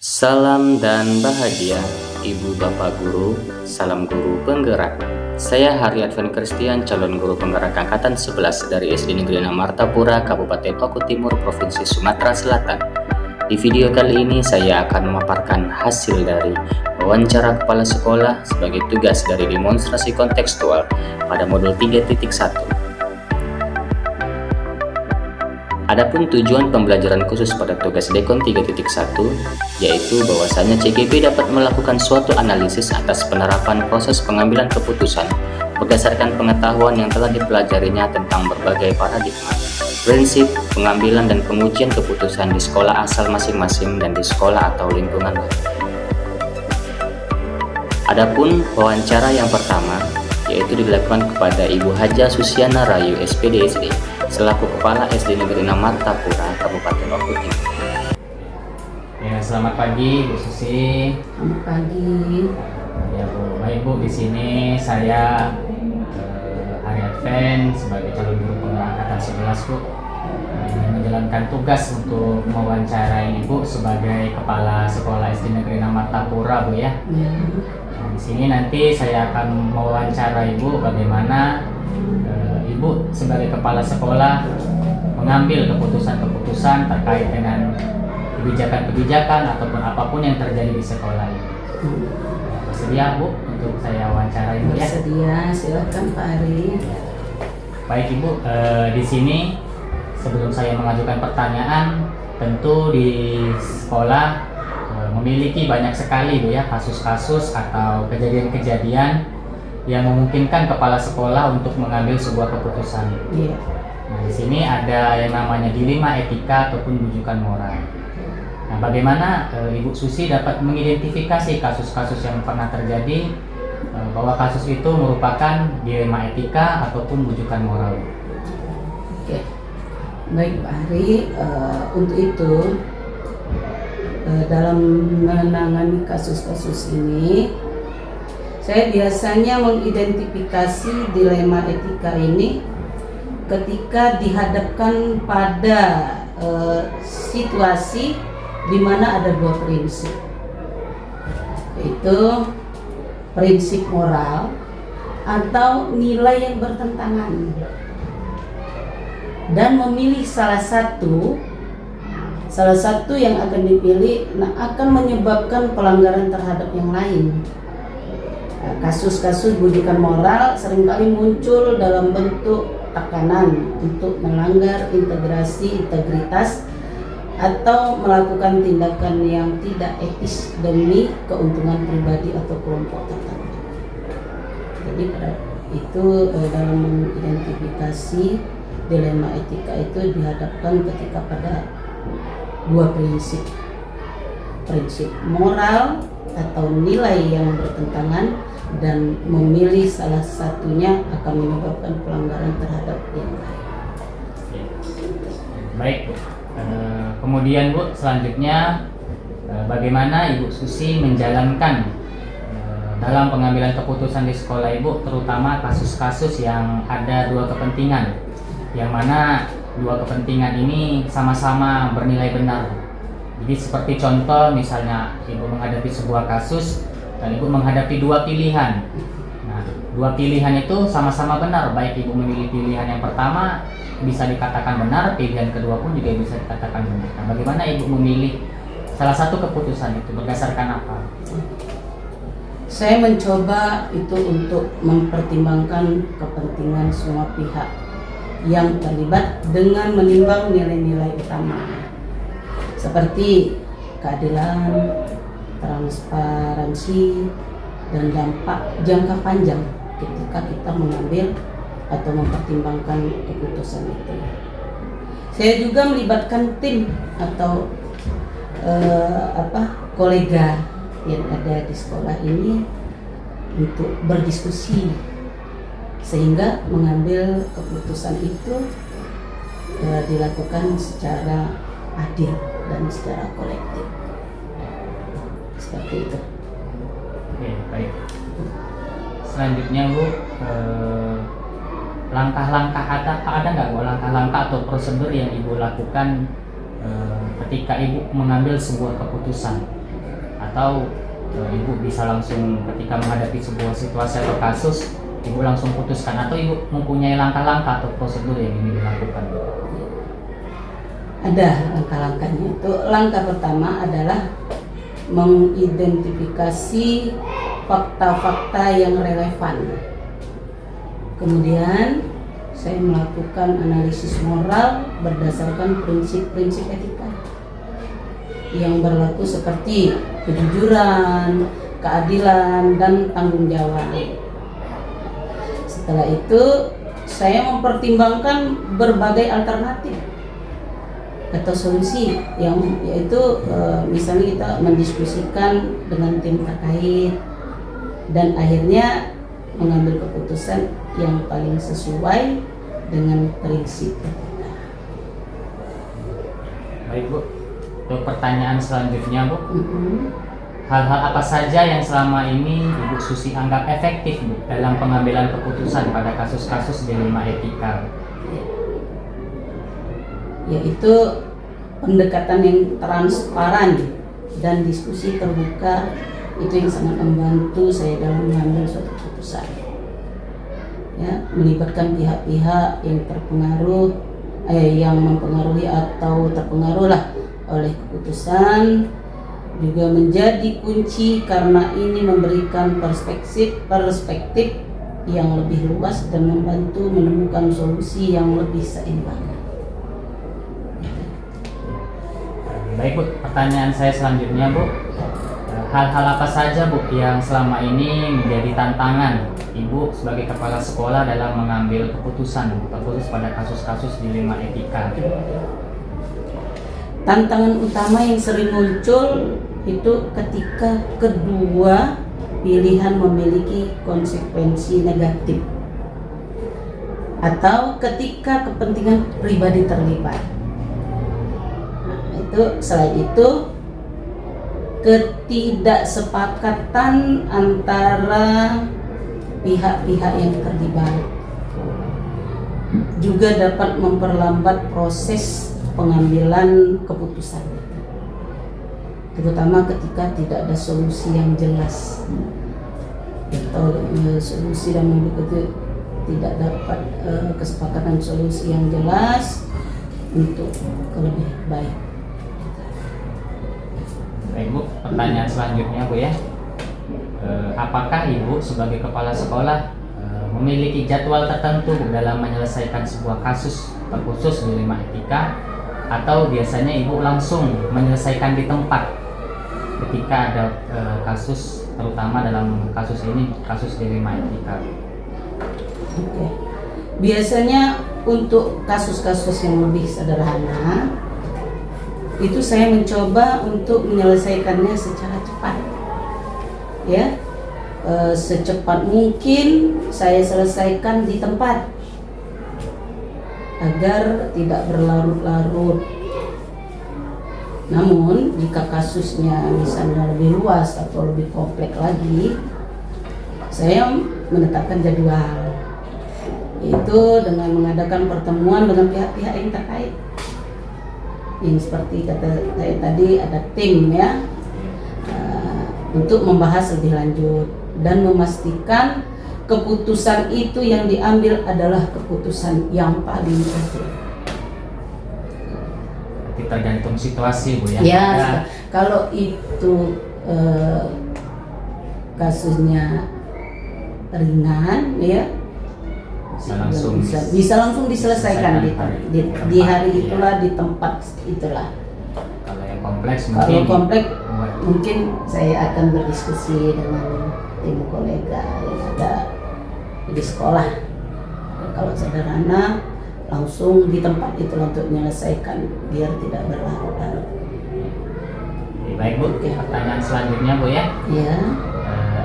Salam dan bahagia, Ibu Bapak Guru, salam guru penggerak. Saya Hari Advent Christian, calon guru penggerak angkatan 11 dari SD Negeri 6 Martapura, Kabupaten Oku Timur, Provinsi Sumatera Selatan. Di video kali ini saya akan memaparkan hasil dari wawancara kepala sekolah sebagai tugas dari demonstrasi kontekstual pada modul 3.1. Adapun tujuan pembelajaran khusus pada tugas Dekon 3.1 yaitu bahwasanya CGP dapat melakukan suatu analisis atas penerapan proses pengambilan keputusan berdasarkan pengetahuan yang telah dipelajarinya tentang berbagai paradigma, prinsip pengambilan dan pengujian keputusan di sekolah asal masing-masing dan di sekolah atau lingkungan baru. Adapun wawancara yang pertama yaitu dilakukan kepada Ibu Haja Susiana Rayu SPD SD selaku Kepala SD Negeri 6 Martapura, Kabupaten Oku Timur. Ya, selamat pagi Bu Susi. Selamat pagi. Ya Bu, baik Bu, di sini saya Hari Advent sebagai calon guru penggerak angkatan 11 Bu, menjalankan tugas untuk mewawancarai Ibu sebagai Kepala Sekolah SD Negeri 6 Martapura Bu ya. Ya. Nah, di sini nanti saya akan mewawancarai Ibu bagaimana Ibu sebagai kepala sekolah mengambil keputusan-keputusan terkait dengan kebijakan-kebijakan ataupun apapun yang terjadi di sekolah ini. Bersedia Bu untuk saya wawancara Ibu ya? Bersedia, silakan Pak Ari. Baik Ibu, di sini sebelum saya mengajukan pertanyaan, tentu di sekolah memiliki banyak sekali Bu ya kasus-kasus atau kejadian-kejadian yang memungkinkan kepala sekolah untuk mengambil sebuah keputusan. Iya. Nah, di sini ada yang namanya dilema etika ataupun rujukan moral. Nah, bagaimana Ibu Susi dapat mengidentifikasi kasus-kasus yang pernah terjadi bahwa kasus itu merupakan dilema etika ataupun rujukan moral? Oke. Baik Pak Ari, untuk itu dalam menangani kasus-kasus ini saya biasanya mengidentifikasi dilema etika ini ketika dihadapkan pada situasi di mana ada dua prinsip, yaitu prinsip moral atau nilai yang bertentangan, dan memilih salah satu yang akan dipilih akan menyebabkan pelanggaran terhadap yang lain. Kasus-kasus rujukan moral seringkali muncul dalam bentuk tekanan untuk melanggar integritas atau melakukan tindakan yang tidak etis demi keuntungan pribadi atau kelompok tertentu. Jadi pada itu dalam mengidentifikasi dilema etika itu dihadapkan ketika pada dua prinsip moral atau nilai yang bertentangan, dan memilih salah satunya akan menyebabkan pelanggaran terhadap yang lain. Baik Bu. Kemudian Bu, selanjutnya bagaimana Ibu Susi menjalankan dalam pengambilan keputusan di sekolah Ibu, terutama kasus-kasus yang ada dua kepentingan, yang mana dua kepentingan ini sama-sama bernilai benar. Jadi seperti contoh misalnya Ibu menghadapi sebuah kasus dan Ibu menghadapi dua pilihan. Nah, dua pilihan itu sama-sama benar, baik Ibu memilih pilihan yang pertama bisa dikatakan benar, pilihan kedua pun juga bisa dikatakan benar. Nah, bagaimana Ibu memilih salah satu keputusan itu berdasarkan apa? Saya mencoba itu untuk mempertimbangkan kepentingan semua pihak yang terlibat dengan menimbang nilai-nilai utama seperti keadilan, transparansi, dan dampak jangka panjang ketika kita mengambil atau mempertimbangkan keputusan itu. Saya juga melibatkan tim atau kolega yang ada di sekolah ini untuk berdiskusi sehingga mengambil keputusan itu dilakukan secara adil dan secara kolektif. Seperti itu. Oke, baik. Selanjutnya Bu, langkah-langkah ada nggak Bu langkah-langkah atau prosedur yang Ibu lakukan ketika Ibu mengambil sebuah keputusan atau Ibu bisa langsung ketika menghadapi sebuah situasi atau kasus Ibu langsung putuskan, atau Ibu mempunyai langkah-langkah atau prosedur yang ini dilakukan? Ada langkah-langkahnya. Itu langkah pertama adalah mengidentifikasi fakta-fakta yang relevan. Kemudian saya melakukan analisis moral berdasarkan prinsip-prinsip etika yang berlaku seperti kejujuran, keadilan, dan tanggung jawab. Setelah itu saya mempertimbangkan berbagai alternatif atau solusi, yang yaitu misalnya kita mendiskusikan dengan tim terkait dan akhirnya mengambil keputusan yang paling sesuai dengan prinsip kita. Baik Bu, untuk pertanyaan selanjutnya Bu, hal-hal apa saja yang selama ini Ibu Susi anggap efektif Bu dalam pengambilan keputusan pada kasus-kasus dilema etika? Yaitu pendekatan yang transparan dan diskusi terbuka, itu yang sangat membantu saya dalam mengambil suatu keputusan. Ya, melibatkan pihak-pihak yang terpengaruh, yang mempengaruhi atau terpengaruh lah oleh keputusan, juga menjadi kunci karena ini memberikan perspektif yang lebih luas dan membantu menemukan solusi yang lebih seimbang. Baik Bu, pertanyaan saya selanjutnya Bu, hal-hal apa saja Bu yang selama ini menjadi tantangan Ibu sebagai kepala sekolah dalam mengambil keputusan terkhusus pada kasus-kasus dilema etika? Tantangan utama yang sering muncul itu ketika kedua pilihan memiliki konsekuensi negatif atau ketika kepentingan pribadi terlibat. Selain itu, ketidaksepakatan antara pihak-pihak yang terlibat juga dapat memperlambat proses pengambilan keputusan, terutama ketika tidak ada solusi yang jelas atau solusi dan itu tidak dapat kesepakatan solusi yang jelas untuk lebih baik. Baik Bu, pertanyaan selanjutnya Bu ya, apakah Ibu sebagai kepala sekolah memiliki jadwal tertentu Bu dalam menyelesaikan sebuah kasus terkhusus dilema etika, atau biasanya Ibu langsung menyelesaikan di tempat ketika ada kasus, terutama dalam kasus ini, kasus dilema etika? Oke. Biasanya untuk kasus-kasus yang lebih sederhana itu saya mencoba untuk menyelesaikannya secara cepat, ya, secepat mungkin saya selesaikan di tempat agar tidak berlarut-larut. Namun jika kasusnya misalnya lebih luas atau lebih kompleks lagi, saya menetapkan jadwal, yaitu dengan mengadakan pertemuan dengan pihak-pihak yang terkait. Ini seperti kata saya tadi, ada tim ya, untuk membahas lebih lanjut dan memastikan keputusan itu yang diambil adalah keputusan yang paling betul. Tergantung situasi Bu ya. Ya, kalau itu kasusnya ringan ya, bisa langsung diselesaikan di hari itulah, di tempat itulah. Kalau yang kompleks mungkin saya akan berdiskusi dengan tim kolega yang ada di sekolah. Kalau sederhana langsung di tempat itu untuk menyelesaikan biar tidak berlarut-larut. Baik Bu, pertanyaan selanjutnya Bu ya. Ya.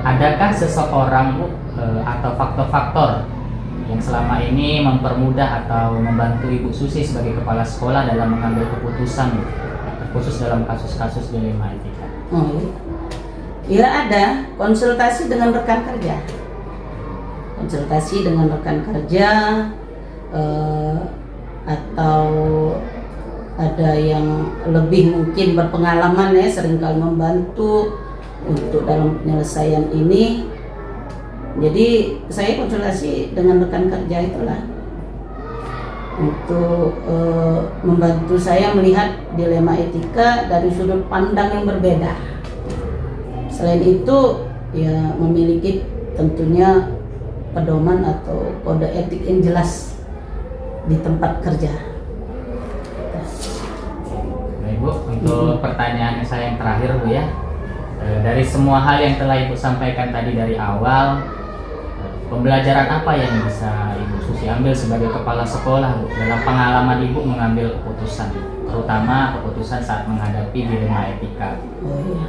Adakah seseorang Bu atau faktor-faktor yang selama ini mempermudah atau membantu Ibu Susi sebagai kepala sekolah dalam mengambil keputusan khusus dalam kasus-kasus dilema etika? Ya, ada konsultasi dengan rekan kerja. Atau ada yang lebih mungkin berpengalaman ya, seringkali membantu untuk dalam penyelesaian ini. Jadi saya konsultasi dengan rekan kerja itulah untuk membantu saya melihat dilema etika dari sudut pandang yang berbeda. Selain itu ya memiliki tentunya pedoman atau kode etik yang jelas di tempat kerja. Baik Bu, untuk pertanyaan saya yang terakhir Bu ya, dari semua hal yang telah Ibu sampaikan tadi dari awal, pembelajaran apa yang bisa Ibu Susi ambil sebagai kepala sekolah Bu dalam pengalaman Ibu mengambil keputusan, terutama keputusan saat menghadapi dilema etika? Oh iya.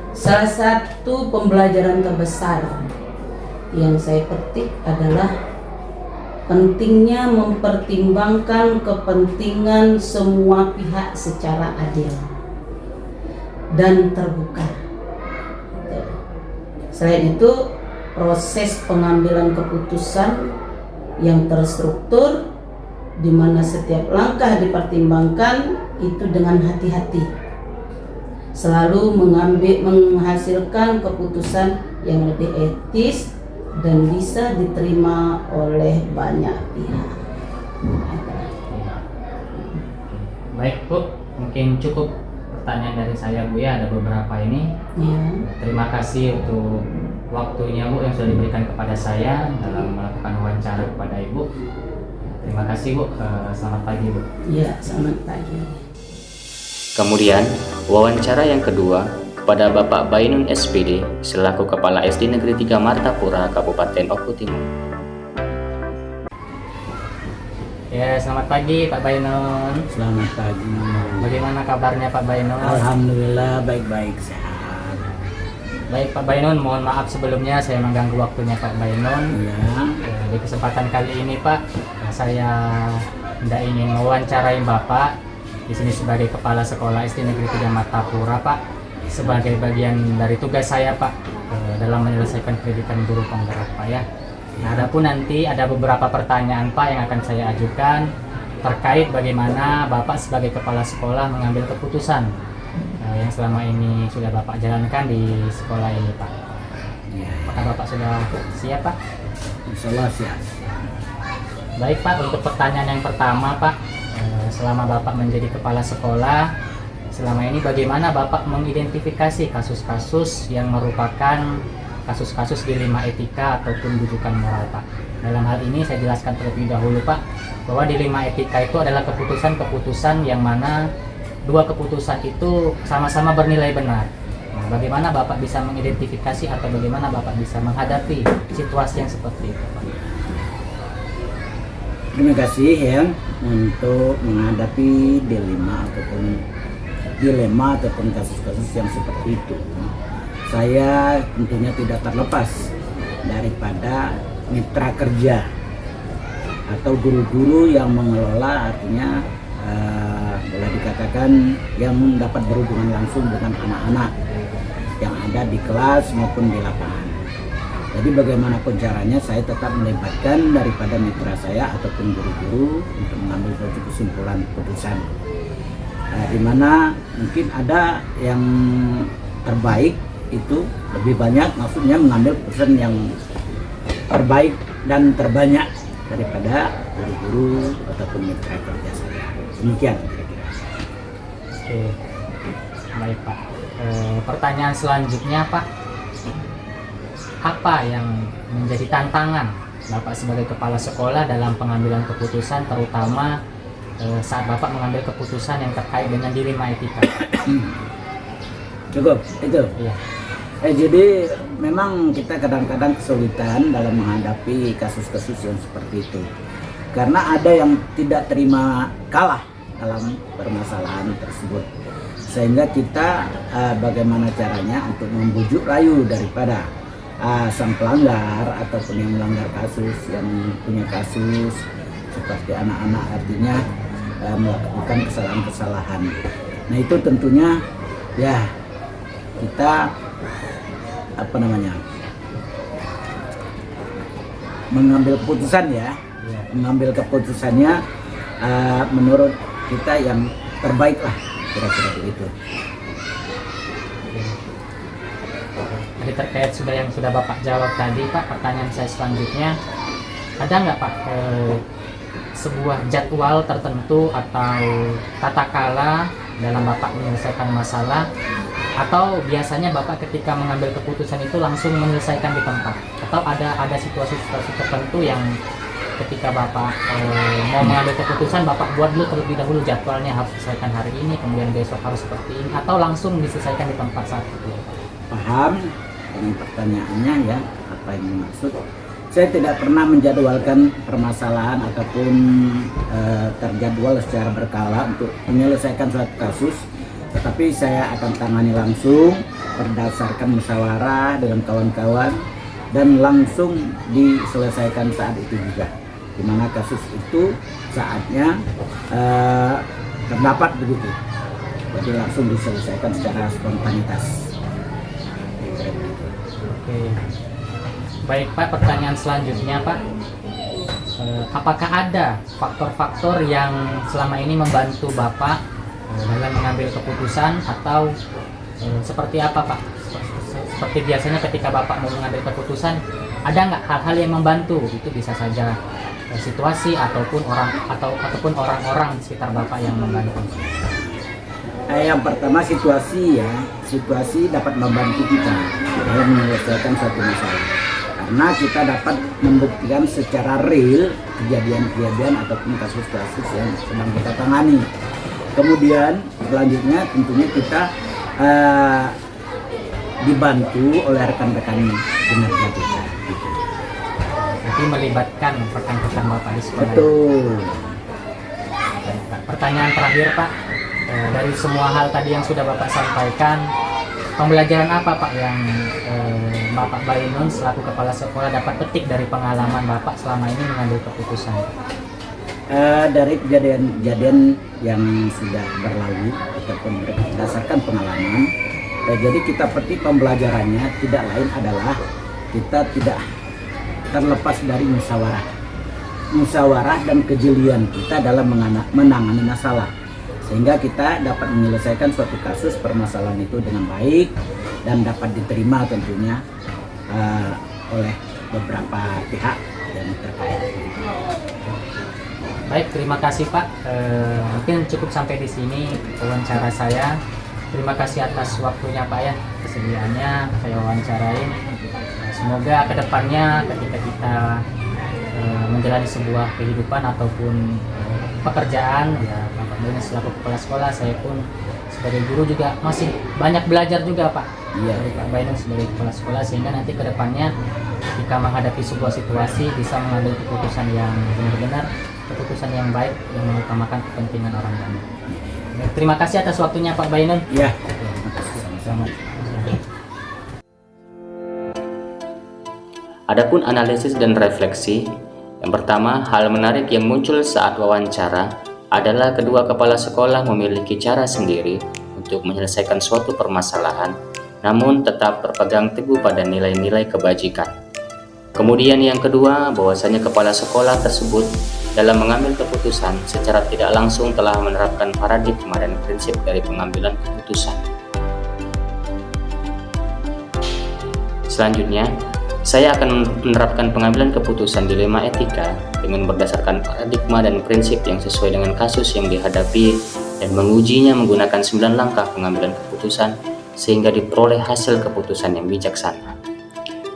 Salah satu pembelajaran terbesar yang saya petik adalah pentingnya mempertimbangkan kepentingan semua pihak secara adil dan terbuka. Selain itu, proses pengambilan keputusan yang terstruktur di mana setiap langkah dipertimbangkan itu dengan hati-hati, selalu menghasilkan keputusan yang lebih etis dan bisa diterima oleh banyak pihak. Baik Bu, mungkin cukup pertanyaan dari saya Bu ya, ada beberapa ini. Ya. Terima kasih untuk waktunya Bu yang sudah diberikan kepada saya dalam melakukan wawancara kepada Ibu. Terima kasih Bu, selamat pagi Bu. Ya, selamat pagi. Kemudian, wawancara yang kedua kepada Bapak Bainun SPD selaku Kepala SD Negeri 3 Martapura, Kabupaten Oku Timur. Ya, selamat pagi Pak Bainun. Selamat pagi. Bagaimana kabarnya Pak Bainun? Alhamdulillah baik-baik, sehat. Baik Pak Bainun, mohon maaf sebelumnya saya mengganggu waktunya Pak Bainun. Ya, Di kesempatan kali ini Pak, saya tidak ingin mewawancarai Bapak di sini sebagai Kepala Sekolah SD Negeri 3 Martapura Pak, sebagai bagian dari tugas saya Pak dalam menyelesaikan pendidikan guru penggerak Pak ya. Nah, adapun nanti ada beberapa pertanyaan Pak yang akan saya ajukan terkait bagaimana Bapak sebagai Kepala Sekolah mengambil keputusan yang selama ini sudah Bapak jalankan di sekolah ini Pak. ya. Apakah Bapak sudah siap Pak? Insyaallah siap. Baik Pak, untuk pertanyaan yang pertama Pak, selama Bapak menjadi kepala sekolah, selama ini bagaimana Bapak mengidentifikasi kasus-kasus yang merupakan kasus-kasus dilema etika ataupun bujukan moral Pak? Dalam hal ini saya jelaskan terlebih dahulu Pak, bahwa dilema etika itu adalah keputusan-keputusan yang mana dua keputusan itu sama-sama bernilai benar. Nah, bagaimana Bapak bisa mengidentifikasi atau bagaimana Bapak bisa menghadapi situasi yang seperti itu Pak? Terima kasih ya untuk menghadapi dilema ataupun kasus-kasus yang seperti itu. Saya tentunya tidak terlepas daripada mitra kerja atau guru-guru yang mengelola, artinya boleh dikatakan yang dapat berhubungan langsung dengan anak-anak yang ada di kelas maupun di lapangan. Jadi bagaimanapun caranya saya tetap melibatkan daripada mitra saya ataupun guru-guru untuk mengambil suatu kesimpulan keputusan. Di mana mungkin ada yang terbaik itu lebih banyak, maksudnya mengambil keputusan yang terbaik dan terbanyak daripada guru-guru ataupun mitra kerja saya. Demikian kira-kira. Oke, baik Pak. Pertanyaan selanjutnya Pak, apa yang menjadi tantangan Bapak sebagai kepala sekolah dalam pengambilan keputusan, terutama saat Bapak mengambil keputusan yang terkait dengan dilema etika? Cukup itu. Iya. Jadi memang kita kadang-kadang kesulitan dalam menghadapi kasus-kasus yang seperti itu, karena ada yang tidak terima kalah dalam permasalahan tersebut, sehingga kita bagaimana caranya untuk membujuk rayu daripada sang pelanggar ataupun yang melanggar kasus, yang punya kasus seperti anak-anak, artinya melakukan kesalahan-kesalahan. Nah itu tentunya ya kita mengambil keputusan ya, mengambil keputusannya menurut kita yang terbaik lah, kira-kira begitu. terkait yang sudah Bapak jawab tadi Pak, pertanyaan saya selanjutnya, ada nggak Pak sebuah jadwal tertentu atau tata kala dalam Bapak menyelesaikan masalah, atau biasanya Bapak ketika mengambil keputusan itu langsung menyelesaikan di tempat, atau ada situasi-situasi tertentu yang ketika Bapak mau mengambil keputusan Bapak buat dulu terlebih dahulu jadwalnya harus diselesaikan hari ini, kemudian besok harus seperti ini, atau langsung diselesaikan di tempat saat itu? Paham dengan pertanyaannya ya, apa yang dimaksud. Saya tidak pernah menjadwalkan permasalahan ataupun terjadwal secara berkala untuk menyelesaikan suatu kasus, tetapi saya akan tangani langsung berdasarkan musyawarah dengan kawan-kawan dan langsung diselesaikan saat itu juga, di mana kasus itu saatnya terdapat begitu, jadi langsung diselesaikan secara spontanitas. Oke. Baik Pak, pertanyaan selanjutnya Pak, apakah ada faktor-faktor yang selama ini membantu Bapak dalam mengambil keputusan, atau seperti apa Pak? Seperti biasanya ketika Bapak mau mengambil keputusan, ada nggak hal-hal yang membantu? Itu bisa saja situasi ataupun orang-orang di sekitar Bapak yang membantu. Yang pertama situasi ya, situasi dapat membantu kita dalam menyelesaikan suatu masalah, karena kita dapat membuktikan secara real kejadian-kejadian ataupun kasus-kasus yang sedang kita tangani. Kemudian selanjutnya tentunya kita dibantu oleh rekan-rekan kinerja kita. Jadi melibatkan rekan-rekan Bapak di sekolah. Betul. Baik, Pak. Pertanyaan terakhir Pak, dari semua hal tadi yang sudah Bapak sampaikan, pembelajaran apa Pak yang Bapak Bainun selaku kepala sekolah dapat petik dari pengalaman Bapak selama ini mengambil keputusan? Dari kejadian-kejadian yang sudah berlalu ataupun berdasarkan pengalaman, jadi kita petik pembelajarannya tidak lain adalah kita tidak terlepas dari musyawarah dan kejelian kita dalam menangani masalah, sehingga kita dapat menyelesaikan suatu kasus permasalahan itu dengan baik dan dapat diterima tentunya oleh beberapa pihak yang terkait. Baik, terima kasih Pak. Mungkin cukup sampai di sini wawancara saya. Terima kasih atas waktunya Pak ya, kesediaannya saya wawancarain. Semoga kedepannya ketika kita menjalani sebuah kehidupan ataupun pekerjaan, ya Bapak Bainun selaku kepala sekolah, saya pun sebagai guru juga masih banyak belajar juga Pak. Iya. Dari Pak Bainun sebagai kepala sekolah, sehingga nanti kedepannya jika menghadapi sebuah situasi bisa mengambil keputusan yang benar-benar keputusan yang baik yang mengutamakan kepentingan orang banyak. Terima kasih atas waktunya Pak Bainun. Ya, terima kasih sama-sama. Adapun analisis dan refleksi, yang pertama, hal menarik yang muncul saat wawancara adalah kedua kepala sekolah memiliki cara sendiri untuk menyelesaikan suatu permasalahan, namun tetap berpegang teguh pada nilai-nilai kebajikan. Kemudian yang kedua, bahwasanya kepala sekolah tersebut dalam mengambil keputusan secara tidak langsung telah menerapkan paradigma dan prinsip dari pengambilan keputusan. Selanjutnya, saya akan menerapkan pengambilan keputusan dilema etika dengan berdasarkan paradigma dan prinsip yang sesuai dengan kasus yang dihadapi dan mengujinya menggunakan 9 langkah pengambilan keputusan sehingga diperoleh hasil keputusan yang bijaksana.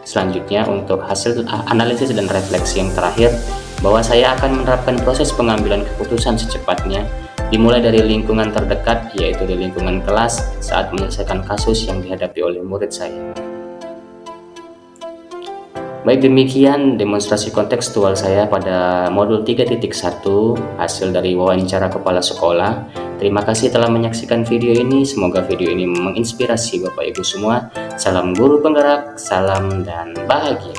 Selanjutnya, untuk hasil analisis dan refleksi yang terakhir, bahwa saya akan menerapkan proses pengambilan keputusan secepatnya, dimulai dari lingkungan terdekat, yaitu di lingkungan kelas saat menyelesaikan kasus yang dihadapi oleh murid saya. Baik, demikian demonstrasi kontekstual saya pada modul 3.1 hasil dari wawancara kepala sekolah. Terima kasih telah menyaksikan video ini. Semoga video ini menginspirasi Bapak Ibu semua. Salam guru penggerak, salam dan bahagia.